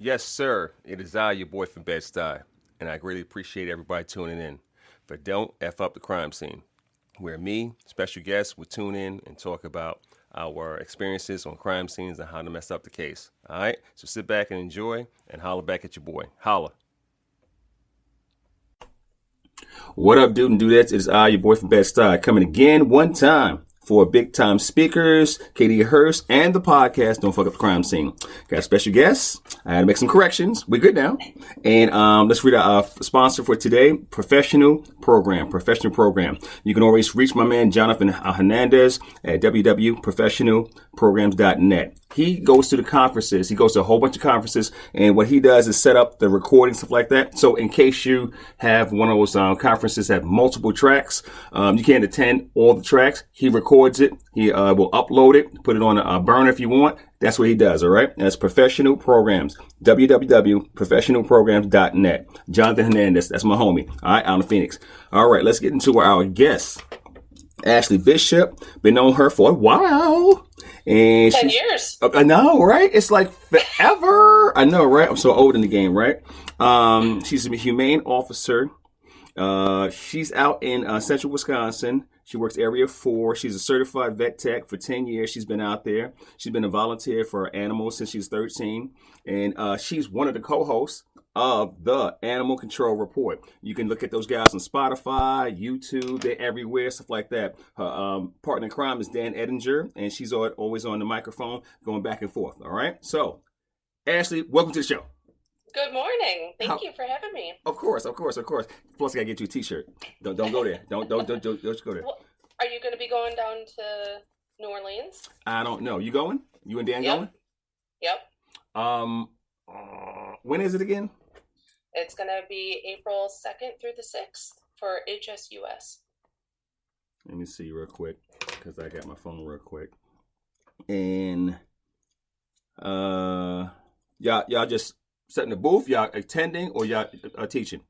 Yes, sir. It is I, your boy from Bed-Stuy, and I greatly appreciate everybody tuning in for Don't F Up the Crime Scene, where me, special guests, will tune in and talk about our experiences on crime scenes and how to mess up the case. All right? So sit back and enjoy and holler back at your boy. Holla. What up, dude and dudettes? It is I, your boy from Bed-Stuy, coming again one time for big time speakers, Katie Hurst, and the podcast Don't Fuck Up the Crime Scene. Got special guests. I had to make some corrections. We're good now. And let's read our sponsor for today, Professional Program. You can always reach my man, Jonathan Hernandez, at www.professionalprograms.net. He goes to the conferences. He goes to a whole bunch of conferences. And what he does is set up the recording, stuff like that. So in case you have one of those conferences that have multiple tracks, you can't attend all the tracks. He records it. He will upload it, put it on a burner if you want. That's what he does, all right? That's Professional Programs, www.professionalprograms.net. Jonathan Hernandez, that's my homie, all right, out of Phoenix. All right, let's get into our guest, Ashlee Bishop. Been knowing her for a while. And 10 years. I know, right? It's like forever. I know, right? I'm so old in the game, right? She's a humane officer. She's out in central Wisconsin. She works Area 4. She's a certified vet tech for 10 years. She's been out there. She's been a volunteer for animals since she's 13. And she's one of the co-hosts of the Animal Control Report. You can look at those guys on Spotify, YouTube, they're everywhere, stuff like that. Her partner in crime is Dan Edinger, and she's always on the microphone going back and forth. All right? So, Ashlee, welcome to the show. Good morning. Thank you for having me. Of course. Plus, I gotta get you a T-shirt. Don't go there. Don't go there. Well, are you going to be going down to New Orleans? I don't know. You going? You and Dan going? Yep. When is it again? It's going to be April 2nd through the 6th for HSUS. Let me see real quick because I got my phone real quick. And y'all just setting the booth, y'all attending, or y'all teaching?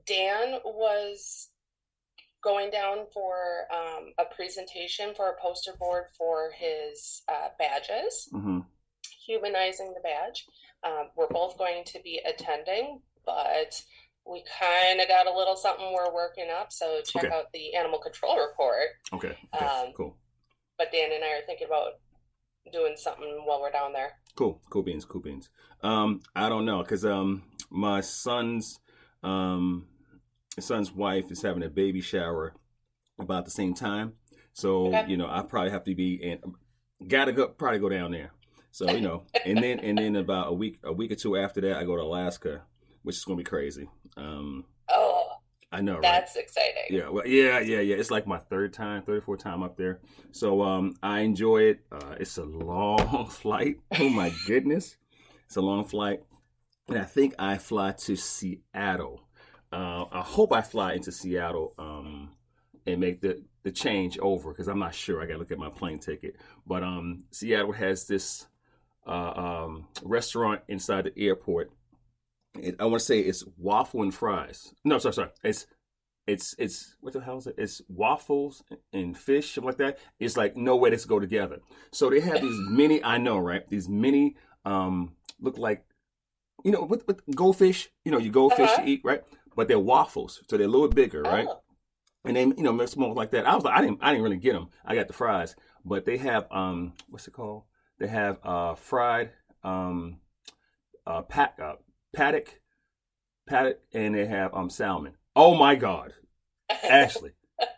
Dan was going down for a presentation for a poster board for his badges, humanizing the badge. We're both going to be attending, but we kind of got a little something we're working up, so check out the Animal Control Report. Okay, cool. But Dan and I are thinking about doing something while we're down there. Cool beans. I don't know, because my son's wife is having a baby shower about the same time, so I probably have to be probably go down there. So and then about a week or two after that, I go to Alaska, which is gonna be crazy. I know, right? That's exciting. Yeah, well, yeah. It's like my third or fourth time up there. So I enjoy it. It's a long flight. Oh my goodness, it's a long flight, and I think I fly to Seattle. I hope I fly into Seattle and make the change over, because I'm not sure. I gotta look at my plane ticket. But Seattle has this restaurant inside the airport. I want to say it's waffle and fries. No, sorry. It's what the hell is it? It's waffles and fish, something like that. It's like no way to go together. So they have these mini. I know, right? These mini look like with goldfish. You goldfish to eat, right? But they're waffles, so they're a little bigger, right? And they mix them up like that. I was like, I didn't really get them. I got the fries, but they have what's it called? They have fried paddock, and they have salmon. Oh my God, Ashlee,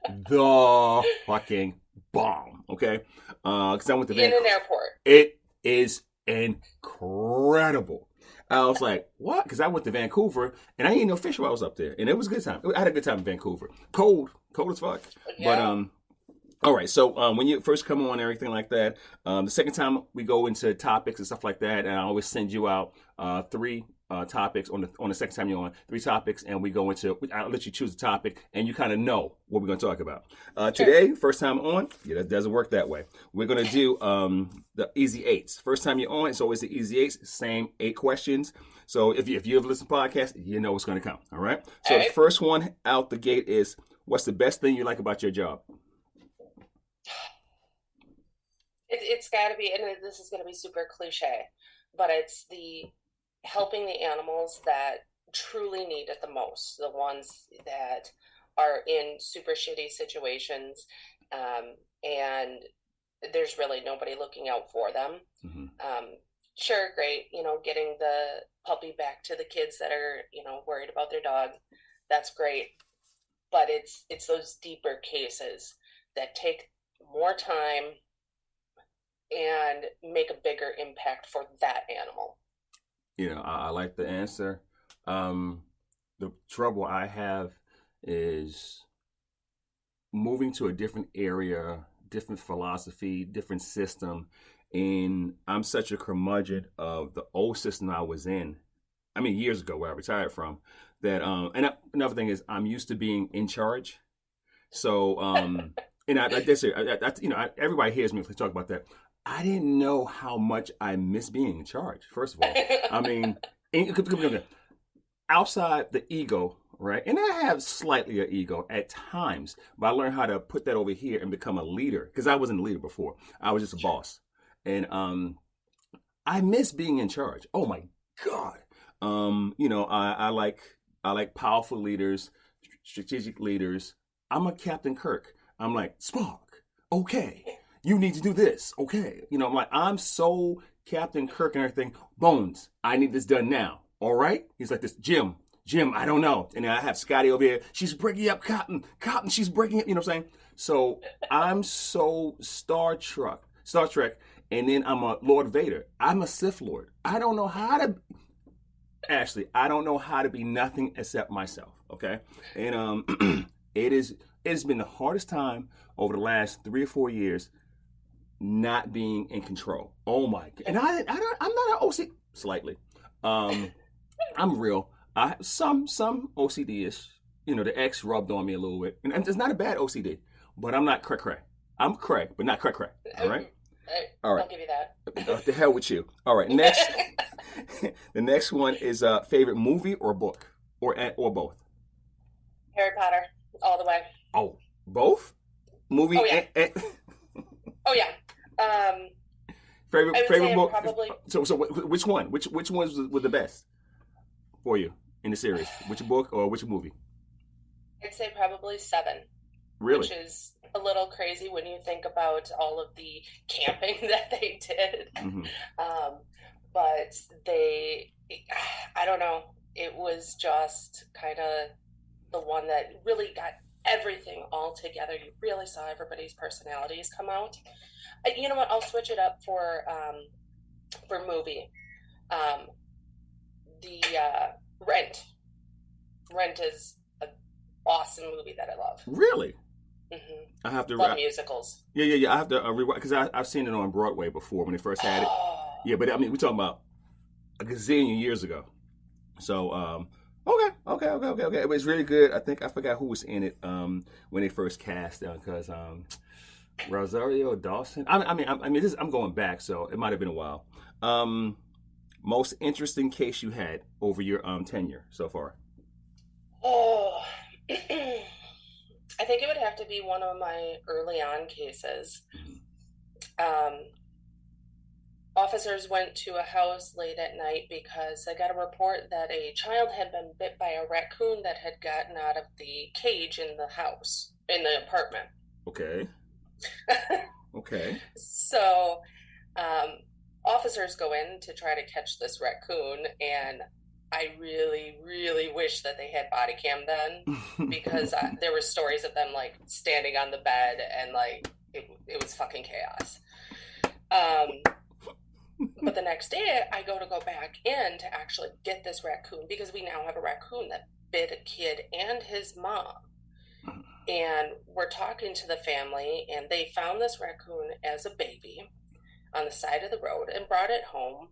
the fucking bomb. Okay, because I went to in an airport. It is incredible. I was like, what? Because I went to Vancouver and I ate no fish while I was up there, and it was a good time. I had a good time in Vancouver. Cold as fuck. Yeah. But all right. So when you first come on and everything like that, the second time we go into topics and stuff like that, and I always send you out 3 topics on the second time you're on, 3 topics, and we go into. I'll let you choose a topic, and you kind of know what we're going to talk about. Today, first time on, that doesn't work that way. We're going to do the easy 8s. First time you're on, it's always the easy 8s. Same 8 questions. So if you ever listen to podcasts, you know what's going to come. All right. So the first one out the gate is, what's the best thing you like about your job? It's got to be, and this is going to be super cliche, but it's the helping the animals that truly need it the most, the ones that are in super shitty situations, and there's really nobody looking out for them. Mm-hmm. Sure, great, getting the puppy back to the kids that are, worried about their dog. That's great. But it's those deeper cases that take more time and make a bigger impact for that animal. I like the answer. The trouble I have is moving to a different area, different philosophy, different system. And I'm such a curmudgeon of the old system I was in. I mean, years ago, where I retired from, that another thing is I'm used to being in charge. So, and I like this, everybody hears me talk about that. I didn't know how much I miss being in charge. First of all, I mean, outside the ego, right? And I have slightly an ego at times, but I learned how to put that over here and become a leader because I wasn't a leader before. I was just a boss, and I miss being in charge. Oh my God. I like powerful leaders, strategic leaders. I'm a Captain Kirk. I'm like, Spark, okay, you need to do this, okay. I'm so Captain Kirk and everything. Bones, I need this done now, all right? He's like this, Jim, I don't know. And then I have Scotty over here. She's breaking up Cotton, she's breaking it, you know what I'm saying? So I'm so Star Trek, and then I'm a Lord Vader. I'm a Sith Lord. I don't know how to... Ashlee, I don't know how to be nothing except myself, okay? And it's been the hardest time over the last 3 or 4 years not being in control. Oh my God. And I'm not an OCD, slightly. I'm real. I have some OCD-ish. The X rubbed on me a little bit. And it's not a bad OCD, but I'm not cray. I'm cray, but not cray. All right? All right. I'll give you that. What the hell with you? All right, next. The next one is favorite movie or book, or both. Harry Potter, all the way. Oh, both? Movie oh, yeah. and Oh yeah. Favorite book. Probably... So which one? Which ones were the best for you in the series? Which book or which movie? I'd say probably 7. Really? Which is a little crazy when you think about all of the camping that they did. Mm-hmm. But I don't know, it was just kind of the one that really got everything all together. You really saw everybody's personalities come out. You know what? I'll switch it up for movie. The Rent. Rent is an awesome movie that I love. Really? Mm-hmm. I have to love musicals. Yeah. I have to rewatch because I've seen it on Broadway before when they first had it. Yeah, but I mean we're talking about a gazillion years ago. So okay. It was really good. I think I forgot who was in it when they first cast it because Rosario Dawson. I mean I'm going back, so it might have been a while. Most interesting case you had over your tenure so far? Oh. I think it would have to be one of my early on cases. Officers went to a house late at night because I got a report that a child had been bit by a raccoon that had gotten out of the cage in the house, in the apartment. Okay. Okay. So, officers go in to try to catch this raccoon, and I really, really wish that they had body cam then, because there were stories of them like standing on the bed and like it was fucking chaos. But the next day I go back in to actually get this raccoon because we now have a raccoon that bit a kid and his mom. And we're talking to the family, and they found this raccoon as a baby on the side of the road and brought it home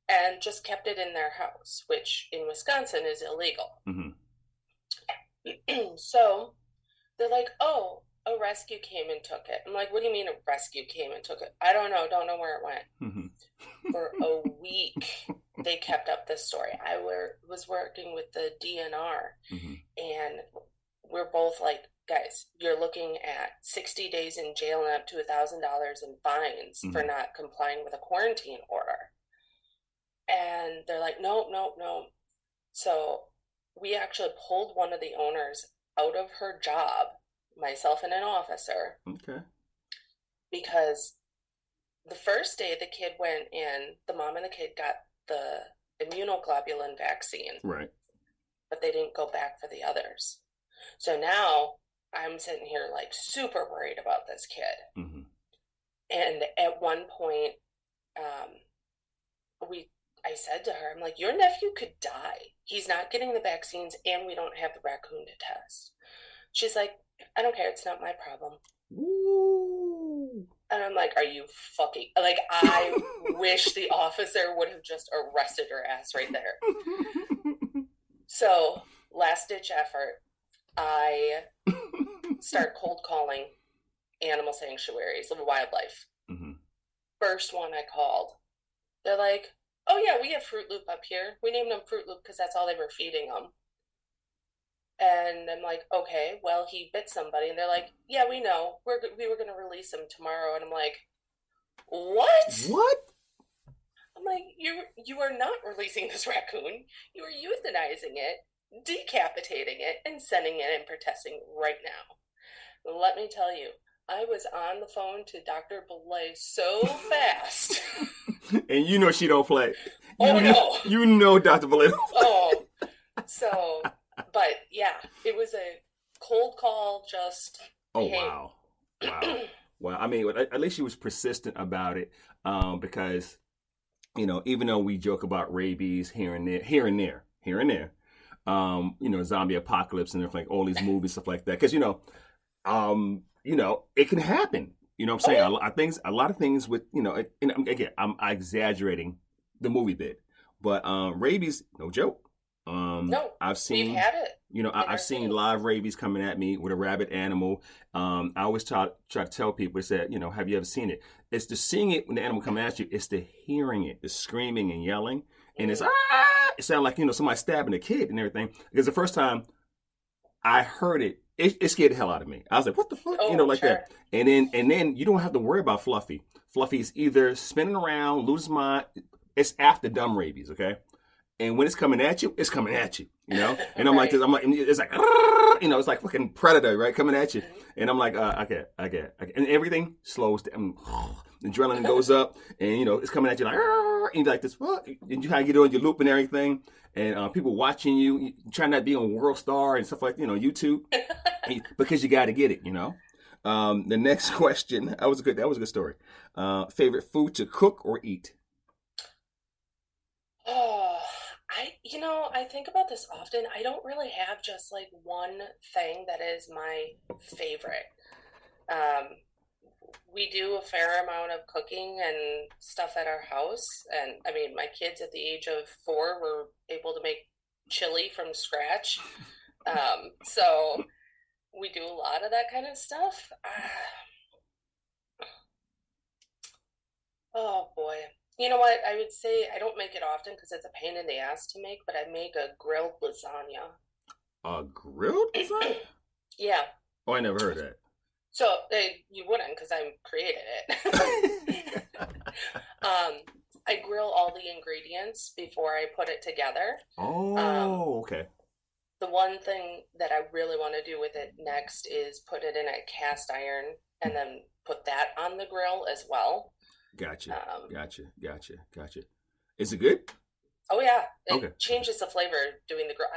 and just kept it in their house, which in Wisconsin is illegal. Mm-hmm. So they're like, oh, a rescue came and took it. I'm like, what do you mean a rescue came and took it? I don't know where it went. Mm-hmm. For a week, they kept up this story. I was working with the DNR, mm-hmm. and we're both like, guys, you're looking at 60 days in jail and up to $1,000 in fines, mm-hmm. for not complying with a quarantine order. And they're like, no, no, no. So we actually pulled one of the owners out of her job, myself and an officer, Okay. because the first day the kid went in, the mom and the kid got the immunoglobulin vaccine, Right. but they didn't go back for the others. So now I'm sitting here like super worried about this kid. Mm-hmm. And at one point, I said to her, I'm like, your nephew could die. He's not getting the vaccines, and we don't have the raccoon to test. She's like, I don't care. It's not my problem. Ooh. And I'm like, are you fucking... Like, I wish the officer would have just arrested her ass right there. So, last-ditch effort, I start cold calling animal sanctuaries of wildlife. Mm-hmm. First one I called, they're like, oh yeah, we have Fruit Loop up here. We named him Fruit Loop because that's all they were feeding him. And I'm like, okay, well, he bit somebody. And they're like, yeah, we know. We were going to release him tomorrow. And I'm like, what? What? I'm like, you are not releasing this raccoon. You are euthanizing it, decapitating it, and sending it in for testing right now. Let me tell you, I was on the phone to Dr. Belay so fast. And you know she don't play. No. You know Dr. Belay. Oh, so, but yeah, it was a cold call, just... Oh, hey. wow. Wow. Well, I mean, at least she was persistent about it, because, you know, even though we joke about rabies here and there, zombie apocalypse and everything, all these movies, stuff like that. Because, it can happen. You know what I'm saying? A lot of things with, and again, I'm exaggerating the movie bit, but rabies, no joke. No, we've had it. I've seen live rabies coming at me with a rabid animal. I always try to tell people, have you ever seen it? It's the seeing it when the animal comes at you. It's the hearing it, the screaming and yelling. And it's, it sounds like, somebody stabbing a kid and everything. Because the first time I heard it, it scared the hell out of me. I was like, what the fuck? Like sure. that. And then you don't have to worry about Fluffy. Fluffy's either spinning around, losing mind. It's after dumb rabies, okay? And when it's coming at you, it's coming at you, And I'm right. like this, it's like, it's like fucking Predator, right? Coming at you. And I'm like, okay. And everything slows down. The adrenaline goes up, and, it's coming at you like, and you're like this, fuck. And you kind of get on your loop and everything. And people watching you, trying not to be on World Star and stuff like, YouTube, because you got to get it, The next question, that was a good story. Favorite food to cook or eat? Oh, I think about this often. I don't really have just like one thing that is my favorite. We do a fair amount of cooking and stuff at our house. And I mean, my kids at the age of 4 were able to make chili from scratch. So we do a lot of that kind of stuff. Oh boy. You know what? I would say I don't make it often because it's a pain in the ass to make, but I make a grilled lasagna. A grilled lasagna? Yeah. Oh, I never heard that. So you wouldn't because I created it. I grill all the ingredients before I put it together. Oh, okay. The one thing that I really want to do with it next is put it in a cast iron and then put that on the grill as well. Gotcha. Is it good? Oh yeah, it changes the flavor doing the grill.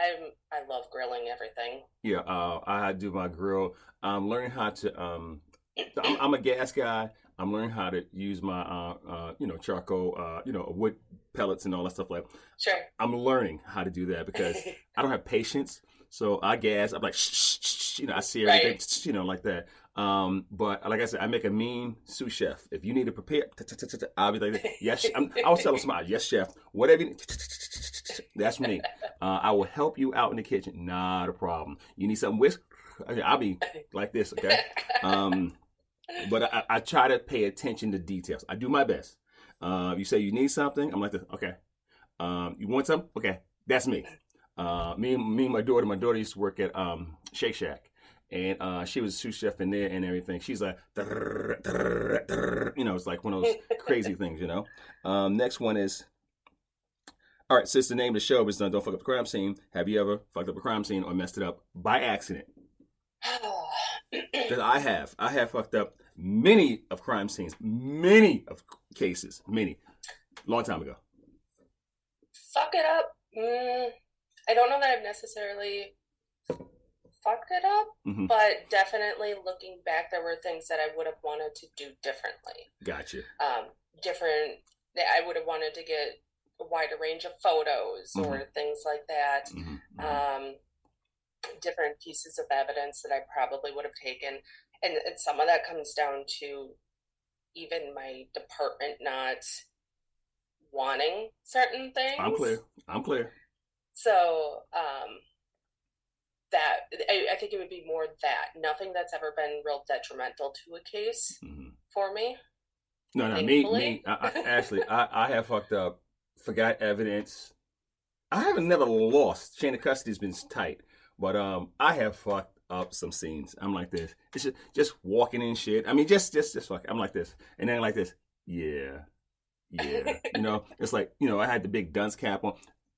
I love grilling everything. Yeah, I do my grill. I'm learning how to. I'm a gas guy. I'm learning how to use my charcoal, wood pellets and all that stuff like. Sure. I'm learning how to do that because I don't have patience. So I gas. I'm like, I see everything, right. Like that. But like I said, I make a mean sous chef. If you need to prepare, I'll be like, yes. I was telling somebody, yes, chef. Whatever. That's me. I will help you out in the kitchen. Not a problem. You need something whisk? I'll be like this. Okay. But I try to pay attention to details. I do my best. You say you need something, I'm like this. Okay. You want something? Okay. That's me. Me and my daughter used to work at Shake Shack. And she was a sous chef in there and everything. She's like, it's like one of those crazy things, Next one is, All right, since the name of the show is Don't Fuck Up the Crime Scene, have you ever fucked up a crime scene or messed it up by accident? Because I have. I have fucked up many of crime scenes, many of cases, many. Long time ago. Fuck it up. I don't know that I've necessarily fucked it up, but definitely looking back, there were things that I would have wanted to do differently. Gotcha. I would have wanted to get a wider range of photos or things like that. Different pieces of evidence that I probably would have taken. And some of that comes down to even my department not wanting certain things. I'm clear. So, that I think it would be more that. Nothing that's ever been real detrimental to a case for me. No, me. Actually, I have fucked up, forgot evidence. I haven't never lost. Chain of custody's been tight, but I have fucked up some scenes. I'm like this. It's just walking in shit. I mean, just fuck. I'm like this, and then like this. Yeah. It's like I had the big dunce cap on.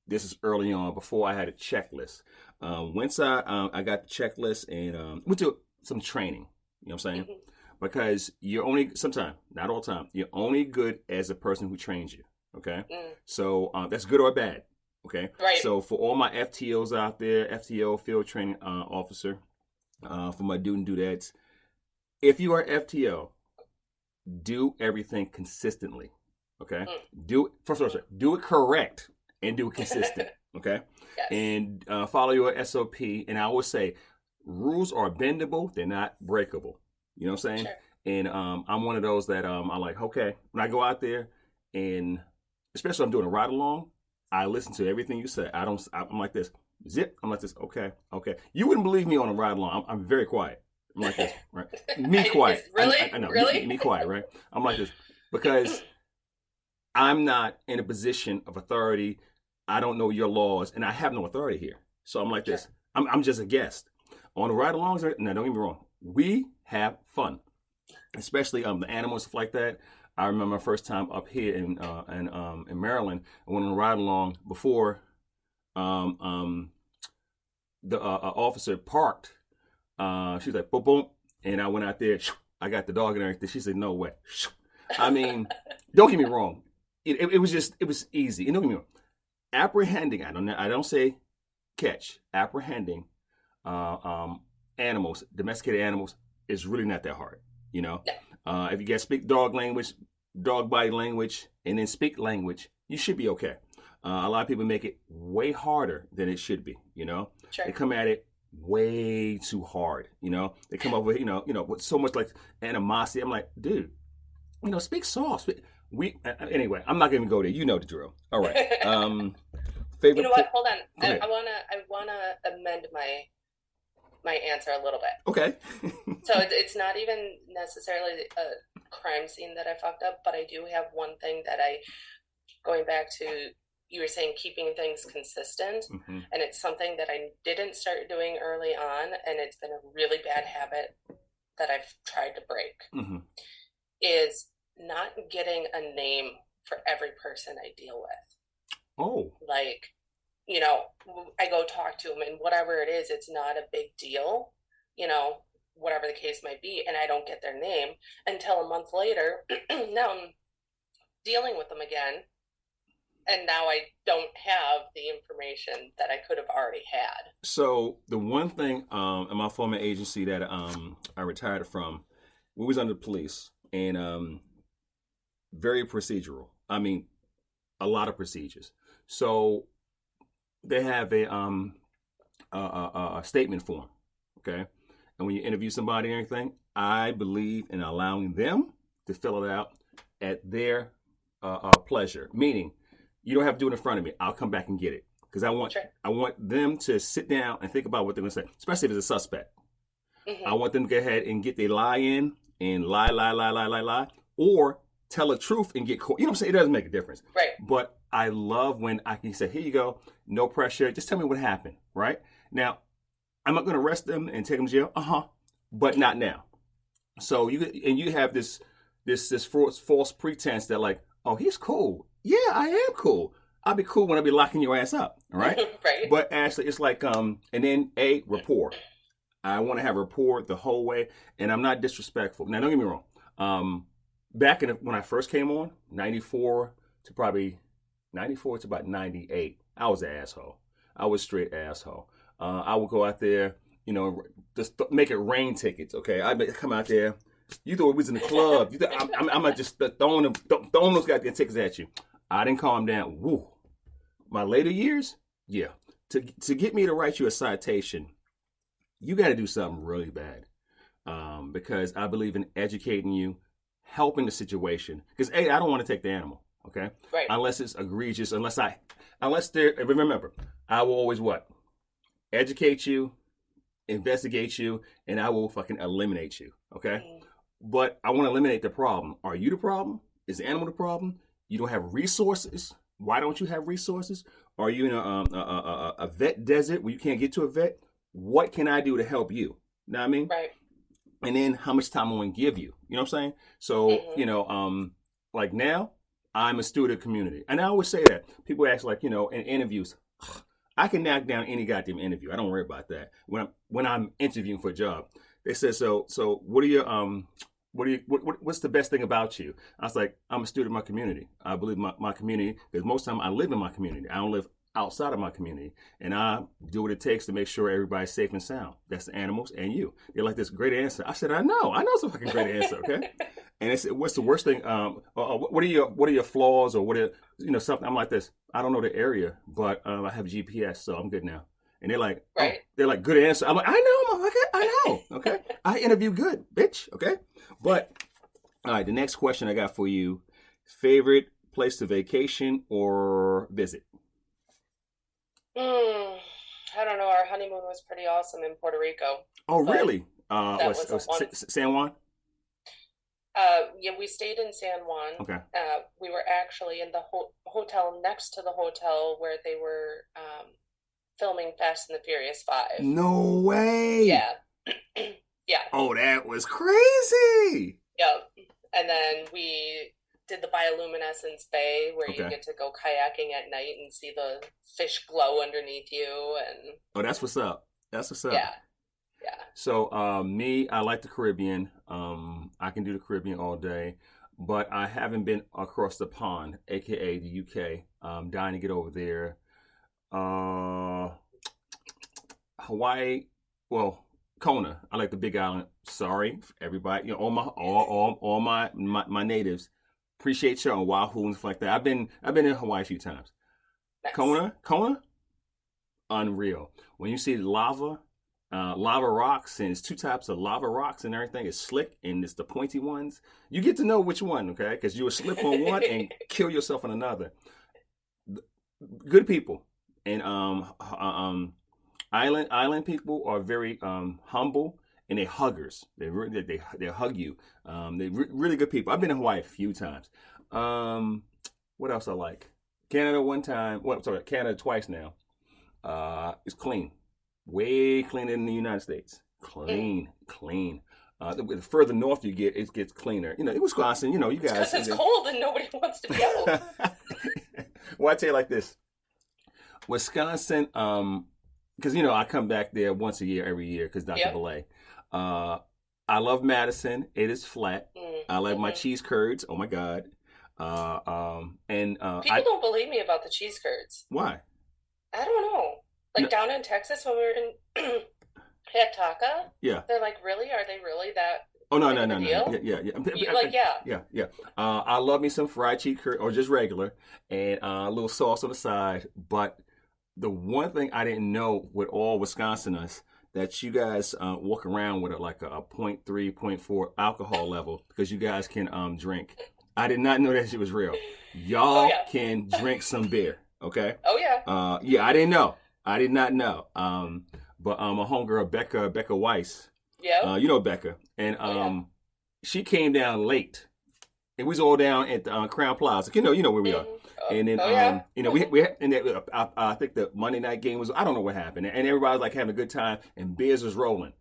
This is early on before I had a checklist. Once I got the checklist and went to some training. You know what I'm saying? Because you're only sometimes, not all the time, you're only good as a person who trains you. Okay, so that's good or bad. Okay, right. So for all my FTOs out there, FTO field training officer, for my do and dudettes, if you are FTO, do everything consistently. Okay, do it correct and do it consistent. Okay, yes. And follow your SOP. And I always say, rules are bendable; they're not breakable. You know what I'm saying? Sure. And I'm one of those that I like. Okay, when I go out there, and especially I'm doing a ride along, I listen to everything you say. I'm like this. Zip. I'm like this. Okay. You wouldn't believe me on a ride along. I'm very quiet. I'm like this. Right? Me quiet. Really? I know. Really? Me quiet. Right? I'm like this because I'm not in a position of authority. I don't know your laws, and I have no authority here. So I'm like this. I'm just a guest on the ride alongs. Now, don't get me wrong. We have fun, especially the animals, stuff like that. I remember my first time up here in Maryland. I went on a ride along before the officer parked. She was like, boom, boom. And I went out there. I got the dog and everything. She said, no way. I mean, don't get me wrong. It was easy. And don't get me wrong. Apprehending, I don't say catch. Apprehending animals, domesticated animals, is really not that hard. If you speak dog language, dog body language, and then speak language, you should be okay. A lot of people make it way harder than it should be. Sure. They come at it way too hard. They come up with with so much like animosity. I'm like, dude, speak soft. Anyway, I'm not gonna go there. You know the drill. All right. Favorite. You know what? Hold on. I wanna amend my answer a little bit. Okay. So it's not even necessarily a crime scene that I fucked up, but I do have one thing that going back to, you were saying keeping things consistent, and it's something that I didn't start doing early on, and it's been a really bad habit that I've tried to break, is not getting a name for every person I deal with. Oh. Like, I go talk to them, and whatever it is, it's not a big deal, whatever the case might be, and I don't get their name until a month later. Now I'm dealing with them again, and now I don't have the information that I could have already had. So the one thing in my former agency that I retired from, we was under the police, and very procedural. I mean, a lot of procedures. So they have a statement form, okay? And when you interview somebody and everything, I believe in allowing them to fill it out at their pleasure. Meaning, you don't have to do it in front of me. I'll come back and get it because I want them to sit down and think about what they're going to say, especially if it's a suspect. I want them to go ahead and get their lie in and lie, or tell the truth and get caught. You know what I'm saying? It doesn't make a difference. Right. But I love when I can say, here you go, no pressure. Just tell me what happened, right? Now, I'm not going to arrest them and take them to jail. But not now. So you have this false pretense that like, oh, he's cool. Yeah, I am cool. I'll be cool when I be locking your ass up. All right. Right. But Ashlee, it's like and then rapport. I want to have rapport the whole way, and I'm not disrespectful. Now, don't get me wrong. Back when I first came on, 94 to about 98, I was an asshole. I was straight asshole. I would go out there, just make it rain tickets. Okay, I'd come out there. You thought we was in the club. You thought I'm just throwing those goddamn tickets at you. I didn't calm down. Woo. My later years, yeah. To get me to write you a citation, you got to do something really bad. Because I believe in educating you, helping the situation. Because I don't want to take the animal. Okay. Right. Unless it's egregious. Remember, I will always what? Educate you, investigate you, and I will fucking eliminate you. Okay. Mm. But I want to eliminate the problem. Are you the problem? Is the animal the problem? You don't have resources. Why don't you have resources? Are you in a vet desert where you can't get to a vet? What can I do to help you? Know what I mean? Right. And then how much time I'm going to give you? You know what I'm saying? So, like now, I'm a student of community. And I always say that. People ask in interviews, I can knock down any goddamn interview. I don't worry about that. When I'm interviewing for a job, they said, so what are your what's the best thing about you? I was like, I'm a student of my community. I believe my community, because most of the time I live in my community. I don't live outside of my community. And I do what it takes to make sure everybody's safe and sound. That's the animals and you. They're like, this great answer. I said, I know it's a fucking great answer, okay? And they said, what's the worst thing? What are your flaws, or what are, something? I'm like this. I don't know the area, but I have GPS, so I'm good now. And they're like, right. They're like, good answer. I'm like, I know, motherfucker. I know. Okay. I interview good, bitch. Okay. But all right, the next question I got for you: favorite place to vacation or visit? I don't know. Our honeymoon was pretty awesome in Puerto Rico. Oh, really? San Juan? Yeah, we stayed in San Juan. Okay. We were actually in the hotel next to the hotel where they were filming Fast and the Furious 5. No way. Yeah. Yeah. Oh, that was crazy. Yep. And then we did the bioluminescence bay where you get to go kayaking at night and see the fish glow underneath you. And oh, that's what's up. That's what's up. Yeah. Yeah. So I like the Caribbean. I can do the Caribbean all day, but I haven't been across the pond, aka the UK. I'm dying to get over there. Hawaii, well, Kona. I like the Big Island. Sorry, everybody. All my natives. Appreciate you on Wahoo and stuff like that. I've been in Hawaii a few times. Nice. Kona, unreal. When you see lava rocks, and it's two types of lava rocks and everything. It's slick and it's the pointy ones. You get to know which one, okay? Because you will slip on one and kill yourself on another. Good people. And island people are very humble, and they're huggers. They hug you. They're really good people. I've been in Hawaii a few times. What else I like? Canada one time. Canada twice now. It's clean. Way cleaner than the United States. Clean. The further north you get, it gets cleaner. In Wisconsin, you guys. Because it's cold and nobody wants to be out. Well, I tell you like this. Wisconsin, because I come back there once a year, every year, because Dr. Belay. I love Madison. It is flat. I like my cheese curds. Oh my God. People don't believe me about the cheese curds. Why? I don't know. Like down in Texas when we were in Hataka, they're like, really? Are they really that? Oh no. Yeah. I love me some fried cheese curd, or just regular, and a little sauce on the side. But the one thing I didn't know with all Wisconsiners, that you guys walk around with a 0.3, 0.4 alcohol level, because you guys can drink. I did not know that shit was real. Y'all can drink some beer, okay? Oh yeah. Yeah, I didn't know. I did not know. But my homegirl Becca Weiss. Yeah. You know Becca, and she came down late. It was all down at the Crown Plaza. You know where we are. And then I think the Monday night game was, I don't know what happened, and everybody was like having a good time, and beers was rolling.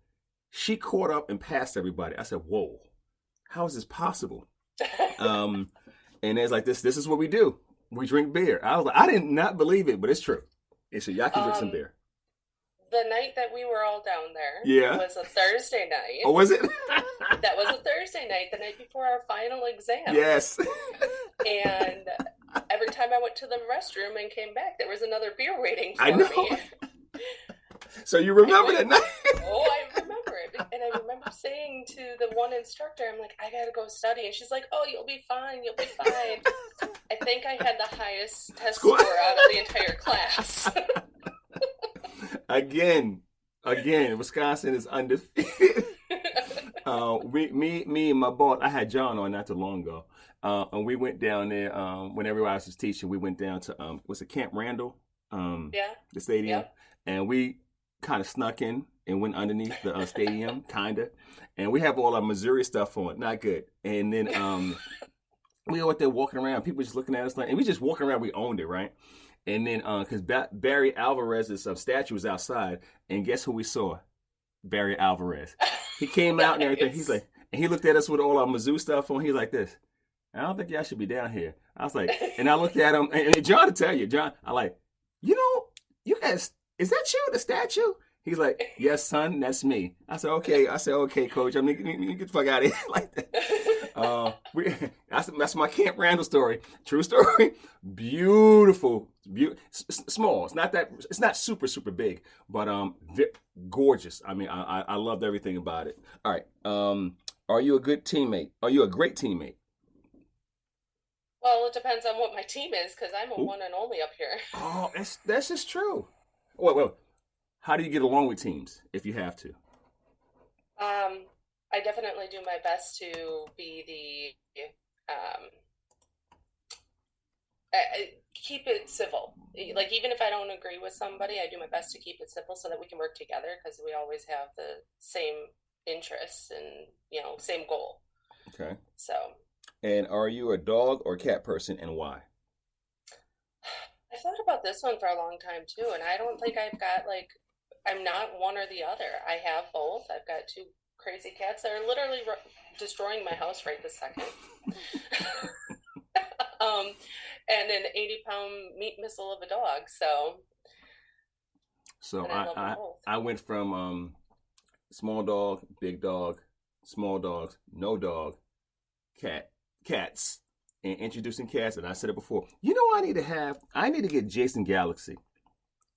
She caught up and passed everybody. I said, "Whoa, how is this possible?" And it's like this is what we do. We drink beer. I was like, I did not believe it, but it's true. And so y'all can drink some beer. The night that we were all down there was a Thursday night. Oh, was it? That was a Thursday night, the night before our final exam. Yes. And every time I went to the restroom and came back, there was another beer waiting for I know. me. So you remember that night? Oh, I remember it. And I remember saying to the one instructor, I'm like, I got to go study. And she's like, oh, you'll be fine. You'll be fine. I think I had the highest test score out of the entire class. Again, Wisconsin is undefeated. Me and my boss, I had John on not too long ago, and we went down there when everybody else was teaching. We went down to was it Camp Randall, the stadium, and we kind of snuck in and went underneath the stadium, kinda, and we have all our Missouri stuff on, not good. And then we were out there walking around, people just looking at us, and we just walking around. We owned it, right? And then, because Barry Alvarez's statue was outside, and guess who we saw? Barry Alvarez. He came out and everything. He's like, and he looked at us with all our Mizzou stuff on. He's like this. I don't think y'all should be down here. I was like, and I looked at him, and John to tell you, John, I like, you guys, is that you, the statue? He's like, yes, son, that's me. I said, okay. Okay, coach. I mean, get the fuck out of here like that. That's my Camp Randall story. True story. Beautiful. Small. It's not super, super big, but gorgeous. I mean, I loved everything about it. All right. Are you a good teammate? Are you a great teammate? Well, it depends on what my team is, because I'm a one and only up here. Oh, that's just true. Well. How do you get along with teams if you have to? I definitely do my best to be keep it civil. Like, even if I don't agree with somebody, I do my best to keep it civil so that we can work together, because we always have the same interests and, same goal. Okay. So. And are you a dog or cat person, and why? I thought about this one for a long time too, and I don't think I've got I'm not one or the other. I have both. I've got two crazy cats that are literally destroying my house right this second. And an 80-pound meat missile of a dog. So I went from small dog, big dog, small dogs, no dog, cats, and introducing cats. And I said it before. I need to get Jason Galaxy.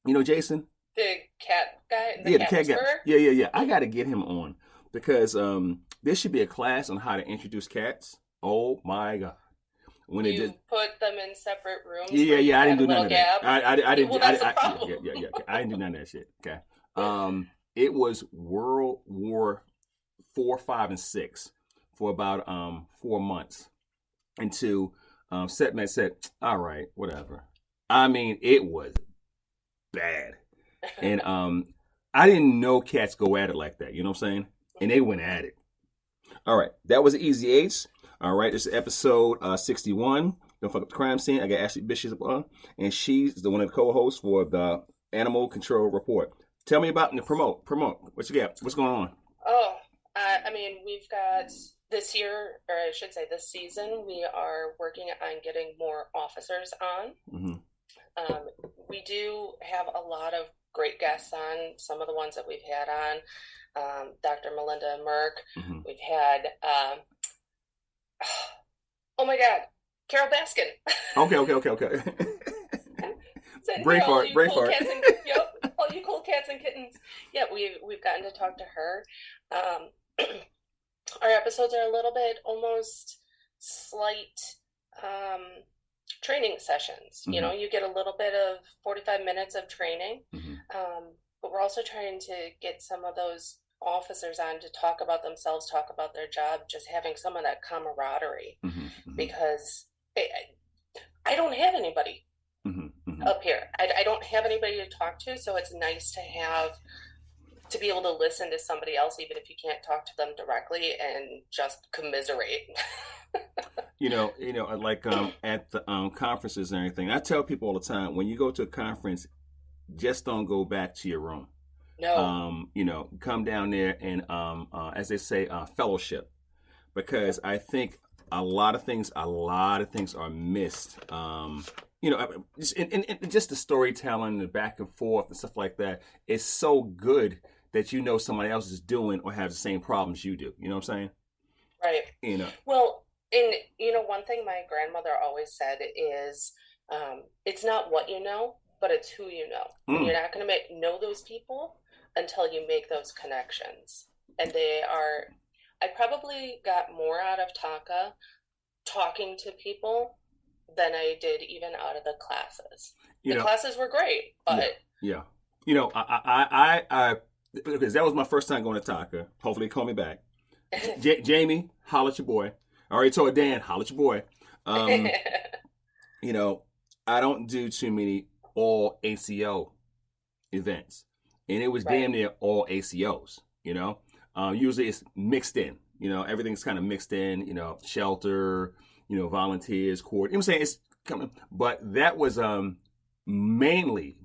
You know Jason? The cat guy? The cat guy. Yeah. I got to get him on, because there should be a class on how to introduce cats. Oh my God. When you put them in separate rooms. Yeah. I didn't do none of that. I didn't. Well, that's the problem. Yeah. I didn't do none of that shit. Okay. It was World War IV, V, and VI for about 4 months until Setman said, "All right, whatever." I mean, it was bad. And I didn't know cats go at it like that. You know what I'm saying? And they went at it. All right. That was Easy Eights. All right. This is episode 61. Don't fuck up the crime scene. I got Ashlee Bishop on, and she's the one of the co-hosts for the Animal Control Report. Tell me about the promote. What you got? What's going on? Oh, I mean, we've got this year, or I should say this season, we are working on getting more officers on. Mm-hmm. We do have a lot of great guests on, some of the ones that we've had on, Dr. Melinda Merck. Mm-hmm. We've had, oh my God, Carol Baskin. Okay. Brain fart. All you cool cats and kittens. Yeah, we've gotten to talk to her. Our episodes are a little bit almost slight training sessions. Mm-hmm. You get a little bit of 45 minutes of training, mm-hmm. But we're also trying to get some of those officers on to talk about themselves, talk about their job, just having some of that camaraderie, mm-hmm. because I don't have anybody mm-hmm. up here. I don't have anybody to talk to, so it's nice to be able to listen to somebody else, even if you can't talk to them directly, and just commiserate. Like at the conferences and everything, I tell people all the time, when you go to a conference, just don't go back to your room. No. Come down there and, as they say, fellowship. Because I think a lot of things are missed. Just the storytelling, the back and forth and stuff like that is so good that somebody else is doing or has the same problems you do. You know what I'm saying? Right. Well, and one thing my grandmother always said is, it's not what you know, but it's who you know. And you're not going to know those people until you make those connections. And I probably got more out of TACA talking to people than I did even out of the classes. The classes were great, but yeah. I because that was my first time going to TACA. Hopefully, call me back. Jamie, holla at your boy. I already told Dan, holla at your boy. I don't do too many all ACO events, and it was damn near all ACOs. Usually it's mixed in. Everything's kind of mixed in. Shelter, volunteers, court. I'm saying it's coming, but that was mainly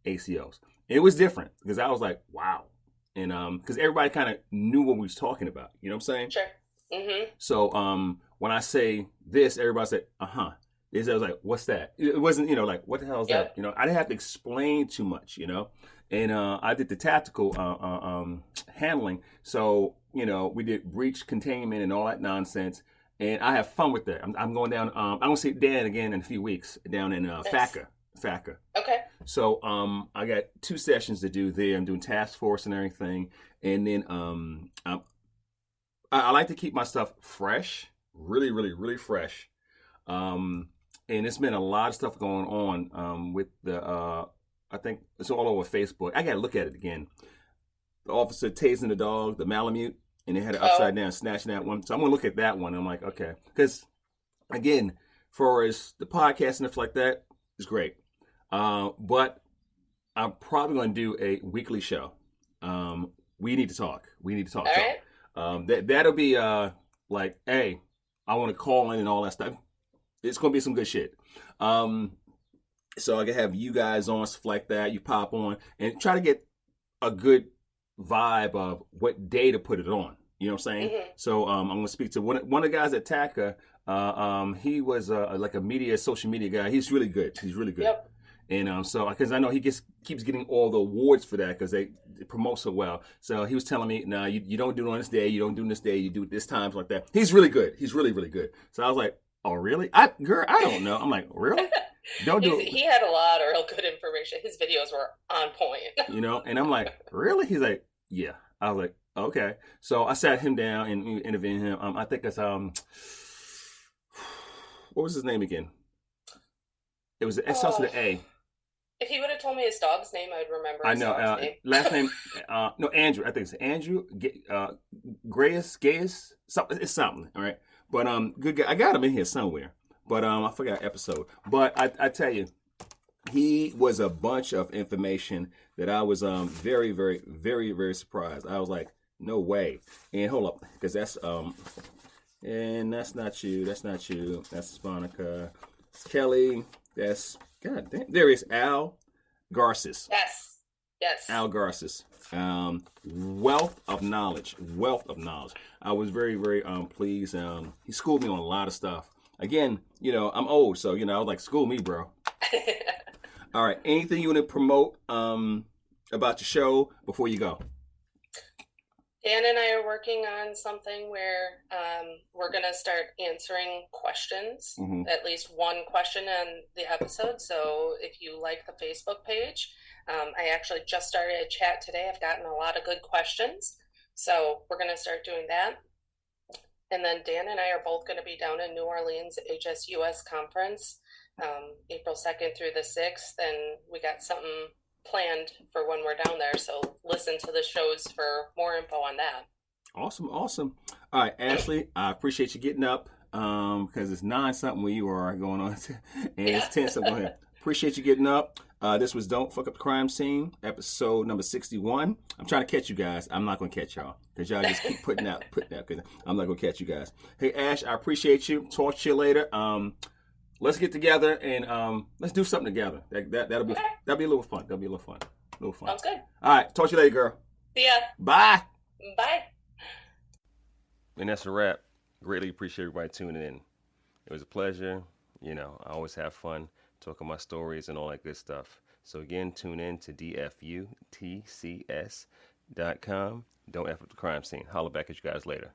ACOs. And it was different because I was like, wow, and because everybody kind of knew what we was talking about. You know what I'm saying? Sure. Mm-hmm. So when I say this, everybody said, I was like, what's that? It wasn't, like, what the hell is that? I didn't have to explain too much, And I did the tactical handling. So, we did breach containment and all that nonsense. And I have fun with that. I'm going down. I'm going to see Dan again in a few weeks down in FACA. Okay. So I got 2 sessions to do there. I'm doing task force and everything. And then I like to keep my stuff fresh, really, really, really fresh. And it's been a lot of stuff going on with the, I think it's all over Facebook. I got to look at it again. The officer tasing the dog, the Malamute, and they had it upside down, snatching that one. So I'm going to look at that one. I'm like, okay. Because, again, for as the podcast and stuff like that, it's great. But I'm probably going to do a weekly show. We need to talk. All right. That'll be like, hey, I want to call in and all that stuff. It's going to be some good shit. So I can have you guys on, stuff like that. You pop on and try to get a good vibe of what day to put it on. You know what I'm saying? Mm-hmm. So I'm going to speak to one of the guys at TACA. He was like a social media guy. He's really good. Yep. And so, because I know he keeps getting all the awards for that because they promote so well. So he was telling me, no, you don't do it on this day. You don't do it this day. You do it this time, like that. He's really good. He's really, really good. So I was like, oh, really? I don't know. I'm like, really? Don't do it. He had a lot of real good information. His videos were on point. And I'm like, really? He's like, yeah. I was like, okay. So I sat him down and interviewed him. I think it's, what was his name again? It starts with an A. If he would have told me his dog's name, I'd remember his dog's name. Last name, no, Andrew. I think it's Andrew. Gaius. It's something, all right? But good guy. I got him in here somewhere. But I forgot episode. But I tell you, he was a bunch of information that I was very, very, very, very surprised. I was like, no way. And hold up, because that's and that's not you. That's Sponica. It's Kelly. That's God damn. There is Al Garces. Yes. Al Garces. Wealth of knowledge. I was very, very pleased. He schooled me on a lot of stuff. Again, I'm old, so I was like, school me, bro. All right. Anything you want to promote about your show before you go? Dan and I are working on something where we're going to start answering questions, at least one question on the episode. So if you like the Facebook page, I actually just started a chat today. I've gotten a lot of good questions. So we're going to start doing that. And then Dan and I are both going to be down in New Orleans HSUS conference, April 2nd through the 6th. And we got something planned for when we're down there. So listen to the shows for more info on that. Awesome. All right, Ashlee, I appreciate you getting up because it's 9-something where you are going on and it's 10-something here. Appreciate you getting up. This was Don't Fuck Up the Crime Scene, episode number 61. I'm trying to catch you guys. I'm not going to catch y'all because y'all just keep putting out because I'm not going to catch you guys. Hey, Ash, I appreciate you. Talk to you later. Let's get together and let's do something together. That'll be a little fun. Sounds good. All right. Talk to you later, girl. See ya. Bye. Bye. And that's a wrap. Greatly appreciate everybody tuning in. It was a pleasure. You know, I always have fun talking my stories and all that good stuff. So again, tune in to dfutcs.com. Don't F up the crime scene. Holla back at you guys later.